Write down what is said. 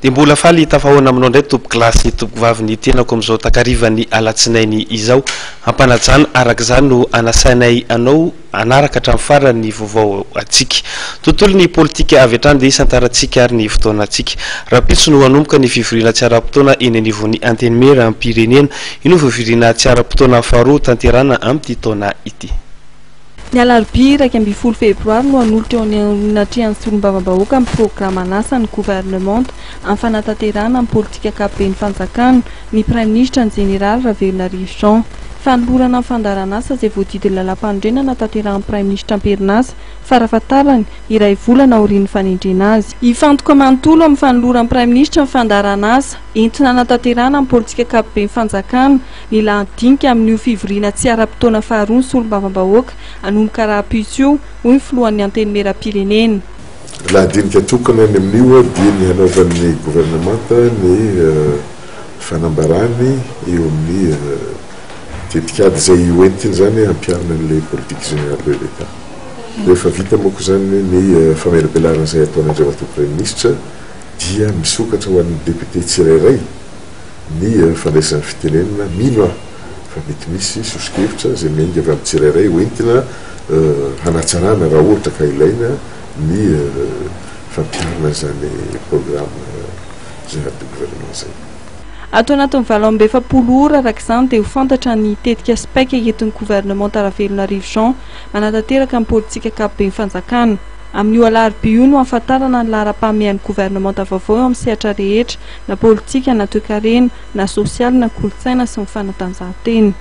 dia mbola faly tafahoana aminao indray tompo glasy tompo vaviny tenako amin'izao takarivany alatsinainy izao ampanajana araka izany no anasainay anao anaraka hatramin'ny farany vaovao atsika tontolo ny politika avy hatrany dia isantarantsika ary ny fotoana atsika rapitso no hanomboka ny fivoriana tsy ara-potoana eny anivon'ny antenimera amin'ny pirenena ino fivoriana tsy ara-potoana faharoa tanterana amin'ity taona ity. Ny alarobia 2 febroary no hanolotra eo anatrehan'ny solombavambahoaka amin'ny programa anasan'ny gouvernement amin'ny fanatanterahana amin'ny politika ankapobeny fanjakana ny prime ministre ny général Ravelonarivo Jean fanolorana amin'ny fandaran'asa izay voadidiny lalam-pandrenana tanterahan'ny prime ministre Amperinasa farafatarany iray volana aorian'ny fanendrena azy. Hifantoka manontolo amin'ny fanoloran'ny prime ministre ny fandaran'asa entina natanterahana amin'ny politika ankapobeny fanjakana ny landinika amin'io fivoriana tsy ara-potoana faharoa ny solombavambahoaka anomboka raha-pitso hoy ny filohan'ny antenimera-pirenena. Landinika tokana any amin'io dia ny hanaovan'ny gouvernement ny fanambarany eo amin'ny tetikady izay hoentiny zany hampiarina an'ilay politique générale de l'État. Rehefa vita moako zany ny famelabelana izay ataony andriamatoa prime ministre dia misokatra ho an'ny député tsirairay ny fandraisan'ny fitenenana mino fa mety misy sosikevitra izay miainga avy amin'ny tsirairay hoentina hanatsarana raha ohatra ka ilaina ny fampiarana zany programme général de gouvernement zay. Atao anatin'ny 27 ora araka izany dia ho fantatra ny tetika spaika entin'ny gouvernement Ravelonarivo Jean manatanteraka amin'ny politika ankapobeny fanjakana. Amin'io alarobia io no ahafantarana ny laharam-pamehan'ny gouvernement vaovao amin'ny sehatra rehetra na politika na toe-karena na sosialy na kolotsaina sy ny fanatanjahantena.